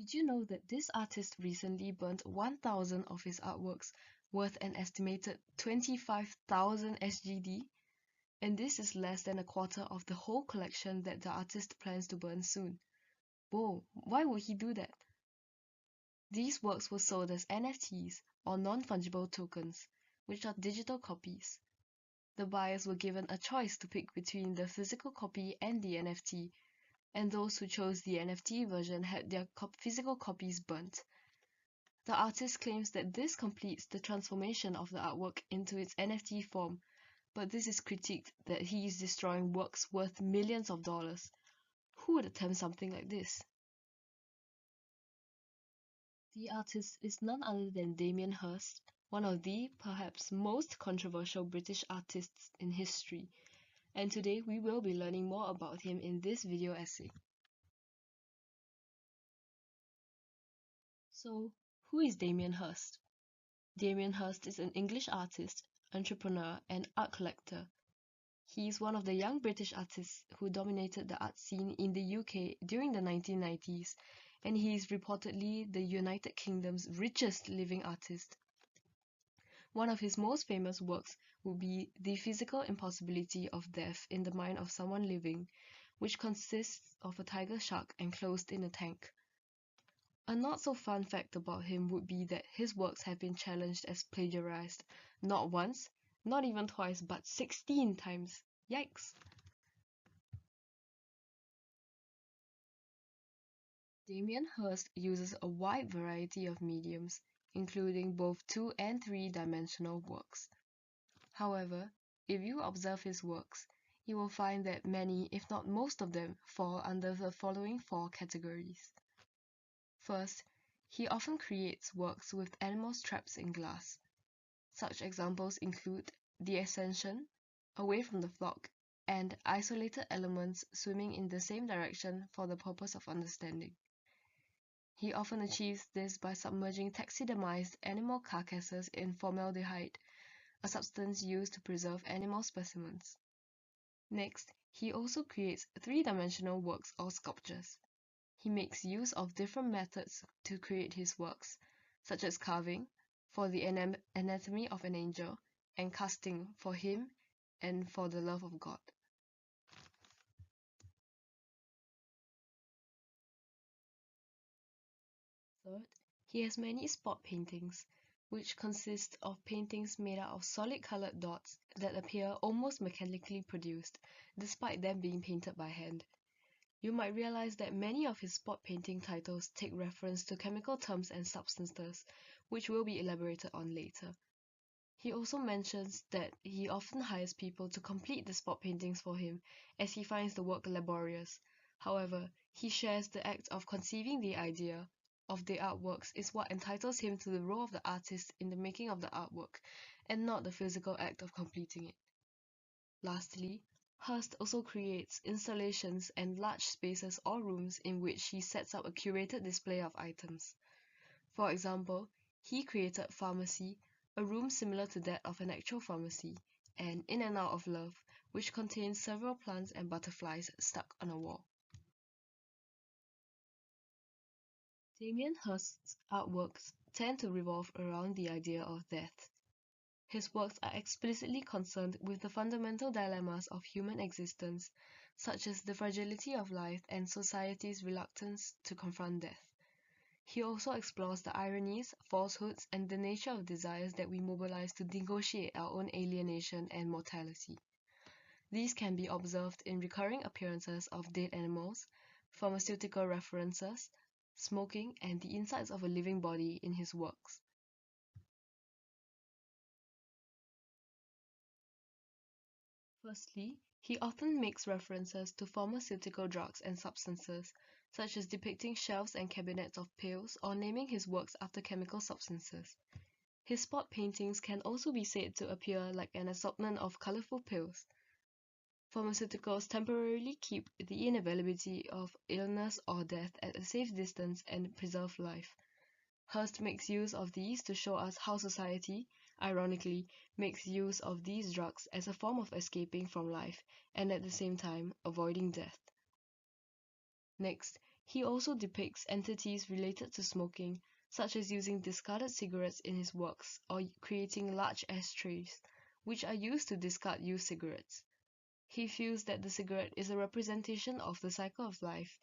Did you know that this artist recently burnt 1,000 of his artworks worth an estimated 25,000 SGD? And this is less than a quarter of the whole collection that the artist plans to burn soon. Whoa, why would he do that? These works were sold as NFTs, or non-fungible tokens, which are digital copies. The buyers were given a choice to pick between the physical copy and the NFT, and those who chose the NFT version had their physical copies burnt. The artist claims that this completes the transformation of the artwork into its NFT form, but this is critiqued that he is destroying works worth millions of dollars. Who would attempt something like this? The artist is none other than Damien Hirst, one of the perhaps most controversial British artists in history, and today we will be learning more about him in this video essay. So, who is Damien Hirst? Damien Hirst is an English artist, entrepreneur, and art collector. He is one of the young British artists who dominated the art scene in the UK during the 1990s, and he is reportedly the United Kingdom's richest living artist. One of his most famous works would be The Physical Impossibility of Death in the Mind of Someone Living, which consists of a tiger shark enclosed in a tank. A not-so-fun fact about him would be that his works have been challenged as plagiarized, not once, not even twice, but 16 times. Yikes! Damien Hirst uses a wide variety of mediums, including both 2- and 3-dimensional works. However, if you observe his works, you will find that many, if not most of them, fall under the following 4 categories. First, he often creates works with animals trapped in glass. Such examples include The Ascension, Away from the Flock, and isolated elements swimming in the same direction for the purpose of understanding. He often achieves this by submerging taxidermized animal carcasses in formaldehyde, a substance used to preserve animal specimens. Next, he also creates 3-dimensional works or sculptures. He makes use of different methods to create his works, such as carving, for the anatomy of an angel, and casting, for him and for the love of God. Third, he has many spot paintings, which consist of paintings made out of solid colored dots that appear almost mechanically produced, despite them being painted by hand. You might realize that many of his spot painting titles take reference to chemical terms and substances, which will be elaborated on later. He also mentions that he often hires people to complete the spot paintings for him, as he finds the work laborious. However, he shares the act of conceiving the idea of the artworks is what entitles him to the role of the artist in the making of the artwork, and not the physical act of completing it. Lastly, Hirst also creates installations and large spaces or rooms in which he sets up a curated display of items. For example, he created Pharmacy, a room similar to that of an actual pharmacy, and In and Out of Love, which contains several plants and butterflies stuck on a wall. Damien Hirst's artworks tend to revolve around the idea of death. His works are explicitly concerned with the fundamental dilemmas of human existence, such as the fragility of life and society's reluctance to confront death. He also explores the ironies, falsehoods, and the nature of desires that we mobilize to negotiate our own alienation and mortality. These can be observed in recurring appearances of dead animals, pharmaceutical references, smoking, and the insides of a living body in his works. Firstly, he often makes references to pharmaceutical drugs and substances, such as depicting shelves and cabinets of pills or naming his works after chemical substances. His spot paintings can also be said to appear like an assortment of colorful pills. Pharmaceuticals temporarily keep the inevitability of illness or death at a safe distance and preserve life. Hirst makes use of these to show us how society, ironically, makes use of these drugs as a form of escaping from life and at the same time avoiding death. Next, He also depicts entities related to smoking, such as using discarded cigarettes in his works or creating large ashtrays, which are used to discard used cigarettes. He feels that the cigarette is a representation of the cycle of life,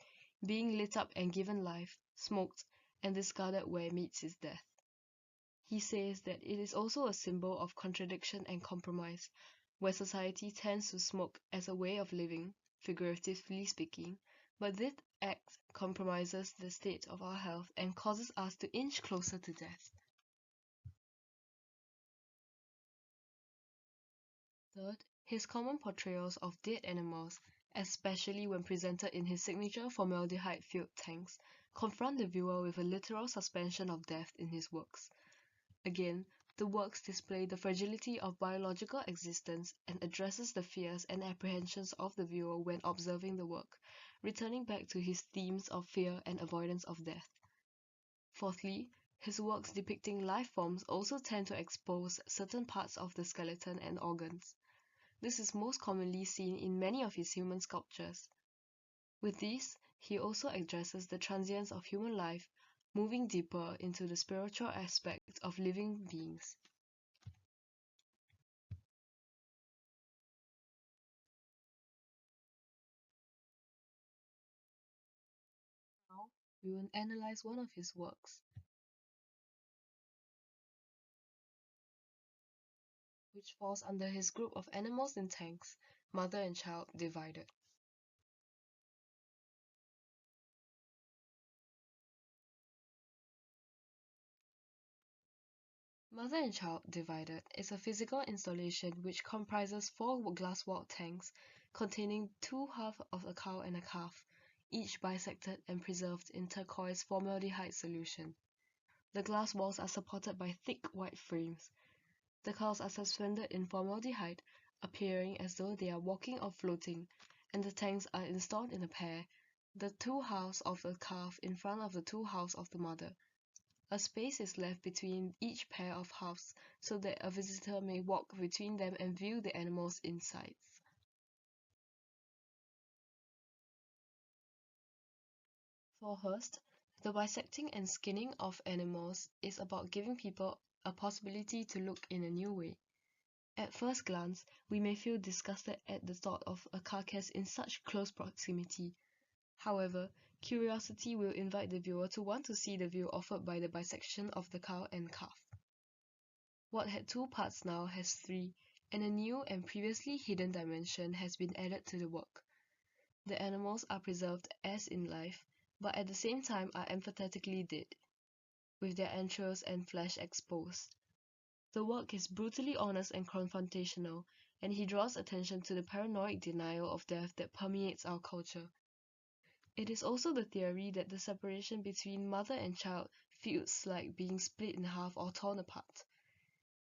being lit up and given life, smoked, and discarded where it meets its death. He says that it is also a symbol of contradiction and compromise, where society tends to smoke as a way of living, figuratively speaking, but this act compromises the state of our health and causes us to inch closer to death. Third, his common portrayals of dead animals, especially when presented in his signature formaldehyde-filled tanks, confront the viewer with a literal suspension of death in his works. Again, the works display the fragility of biological existence and addresses the fears and apprehensions of the viewer when observing the work, returning back to his themes of fear and avoidance of death. Fourthly, his works depicting life forms also tend to expose certain parts of the skeleton and organs. This is most commonly seen in many of his human sculptures. With these, he also addresses the transience of human life, moving deeper into the spiritual aspect of living beings. Now, we will analyze one of his works, which falls under his group of animals in tanks, mother and child divided. Mother and Child Divided is a physical installation which comprises four glass-walled tanks containing two halves of a cow and a calf, each bisected and preserved in turquoise formaldehyde solution. The glass walls are supported by thick white frames. The cows are suspended in formaldehyde, appearing as though they are walking or floating, and the tanks are installed in a pair, the two halves of the calf in front of the two halves of the mother. A space is left between each pair of halves so that a visitor may walk between them and view the animal's insides. For Hirst, the bisecting and skinning of animals is about giving people a possibility to look in a new way. At first glance, we may feel disgusted at the thought of a carcass in such close proximity. However, curiosity will invite the viewer to want to see the view offered by the bisection of the cow and calf. What had two parts now has three, and a new and previously hidden dimension has been added to the work. The animals are preserved as in life, but at the same time are emphatically dead, with their entrails and flesh exposed. The work is brutally honest and confrontational, and he draws attention to the paranoid denial of death that permeates our culture. It is also the theory that the separation between mother and child feels like being split in half or torn apart.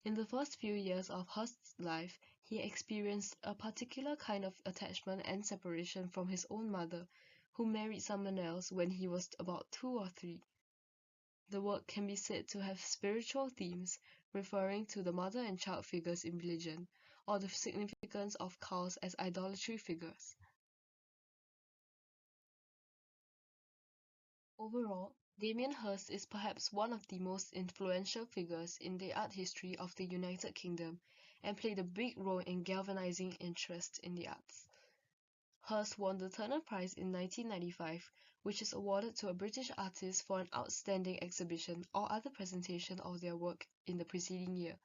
In the first few years of Hirst's life, he experienced a particular kind of attachment and separation from his own mother, who married someone else when he was about 2 or 3. The work can be said to have spiritual themes, referring to the mother and child figures in religion, or the significance of cows as idolatry figures. Overall, Damien Hirst is perhaps one of the most influential figures in the art history of the United Kingdom and played a big role in galvanizing interest in the arts. Hirst won the Turner Prize in 1995, which is awarded to a British artist for an outstanding exhibition or other presentation of their work in the preceding year.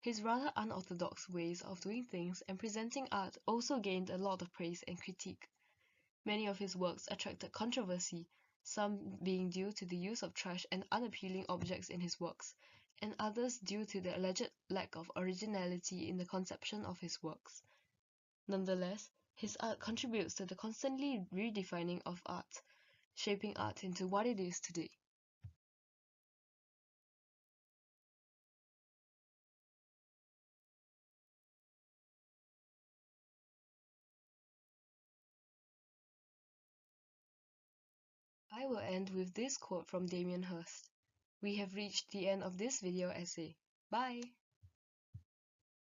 His rather unorthodox ways of doing things and presenting art also gained a lot of praise and critique. Many of his works attracted controversy, some being due to the use of trash and unappealing objects in his works, and others due to the alleged lack of originality in the conception of his works. Nonetheless, his art contributes to the constantly redefining of art, shaping art into what it is today. I will end with this quote from Damien Hirst. We have reached the end of this video essay. Bye!